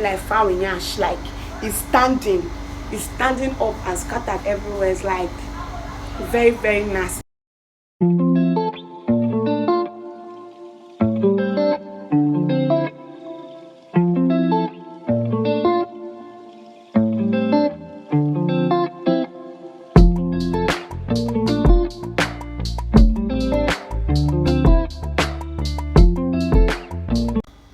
like foul yash, like it's standing up and scattered everywhere. It's like very, very nasty.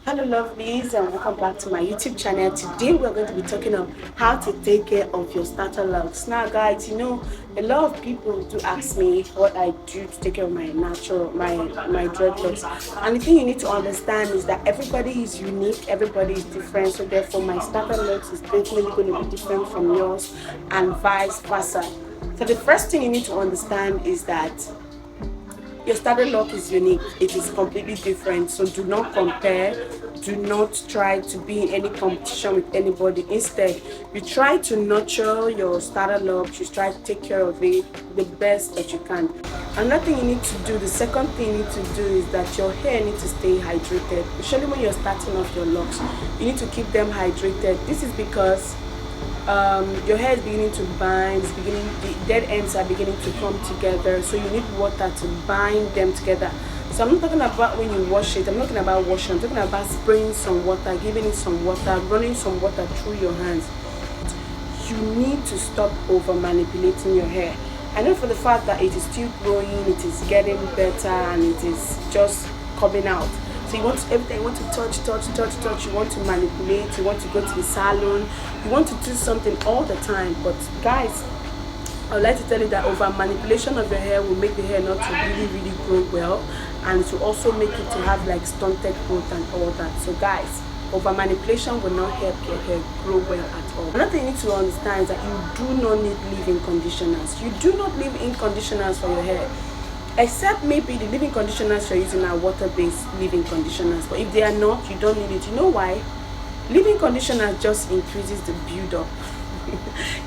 Hello lovelies, and welcome back to my YouTube channel. Today we're going to be talking on how to take care of your starter locks. Now guys, you know, a lot of people do ask me what I do to take care of my dreadlocks, and the thing you need to understand is that everybody is unique, everybody is different, so therefore my starter locks is definitely going to be different from yours and vice versa. So the first thing you need to understand is that your starter lock is unique. It is completely different. So do not compare. Do not try to be in any competition with anybody. Instead, you try to nurture your starter lock. You try to take care of it the best that you can. Another thing you need to do, the second thing you need to do is that your hair needs to stay hydrated. Especially when you're starting off your locks, you need to keep them hydrated. This is because your hair is beginning to bind, the dead ends are beginning to come together, so you need water to bind them together. So I'm not talking about when you wash it, I'm not talking about washing, I'm talking about spraying some water, giving it some water, running some water through your hands. You need to stop over manipulating your hair. I know for the fact that it is still growing, it is getting better, and it is just coming out. So you want to, everything, you want to touch, you want to manipulate, you want to go to the salon, you want to do something all the time. But guys, I would like to tell you that over manipulation of your hair will make the hair not to really grow well, and it will also make it to have like stunted growth and all that. So guys, over manipulation will not help your hair grow well at all. Another thing you need to understand is that you do not need leave-in conditioners. You do not leave-in conditioners for your hair. Except maybe the leave-in conditioners you're using are water-based leave-in conditioners, but if they are not, you don't need it. You know why? Leave-in conditioner just increases the build-up.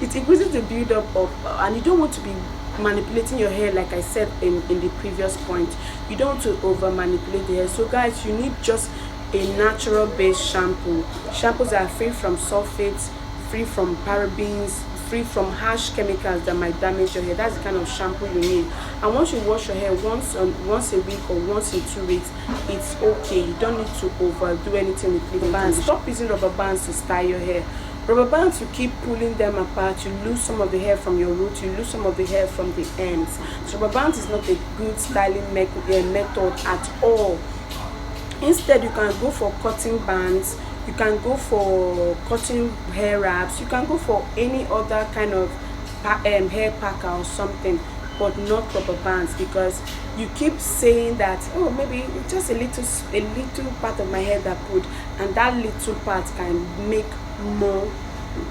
It increases the build-up of, and you don't want to be manipulating your hair, like I said in the previous point. You don't want to over manipulate the hair. So guys, you need just a natural-based shampoo. Shampoos that are free from sulfates, free from parabens, free from harsh chemicals that might damage your hair. That's the kind of shampoo you need. And once you wash your hair once a week or once in 2 weeks, it's okay. You don't need to overdo anything with leave-in bands. Stop using rubber bands to style your hair. Rubber bands, you keep pulling them apart, you lose some of the hair from your roots, you lose some of the hair from the ends. So rubber bands is not a good styling method at all. Instead, you can go for cotton bands, you can go for cotton hair wraps, you can go for any other kind of hair packer or something, but not rubber bands, because you keep saying that, oh, maybe it's just a little part of my hair that pulled, and that little part can make more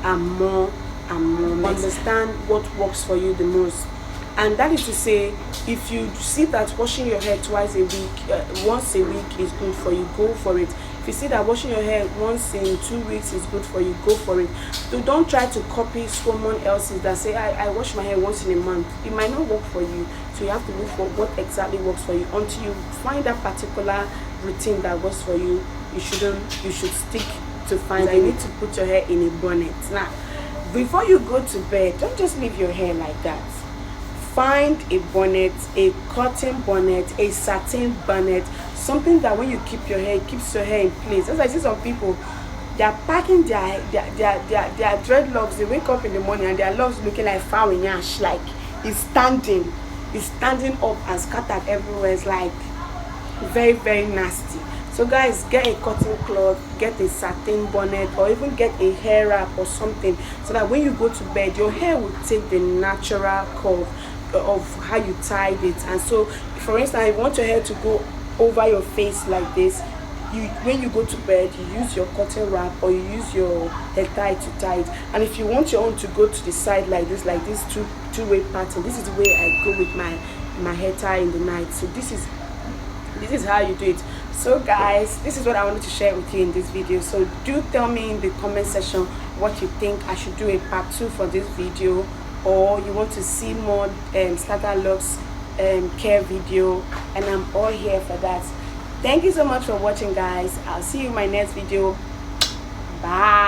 and more and more. Understand what works for you the most. And that is to say, if you see that washing your hair once a week is good for you, go for it. If you see that washing your hair once in 2 weeks is good for you, go for it. So don't try to copy someone else's that say, I wash my hair once in a month. It might not work for you. So you have to look for what exactly works for you. Until you find that particular routine that works for you, you should stick to find. You need to put your hair in a bonnet. Now, before you go to bed, don't just leave your hair like that. Find a bonnet, a cotton bonnet, a satin bonnet, something that when you keep your hair, it keeps your hair in place. As I see some people, they are packing their dreadlocks. They wake up in the morning and their locks looking like foul yash, like it's standing up and scattered everywhere. It's like very nasty. So guys, get a cotton cloth, get a satin bonnet, or even get a hair wrap or something, so that when you go to bed, your hair will take the natural curve of how you tied it. And so, for instance, if you want your hair to go over your face like this, when you go to bed, you use your cotton wrap or you use your hair tie to tie it. And if you want your own to go to the side like this two-way pattern, this is the way I go with my hair tie in the night. So this is how you do it. So guys, this is what I wanted to share with you in this video. So do tell me in the comment section what you think I should do a part 2 for this video, or you want to see more starter locks care video, and I'm all here for that. Thank you so much for watching, guys. I'll see you in my next video. Bye. Bye.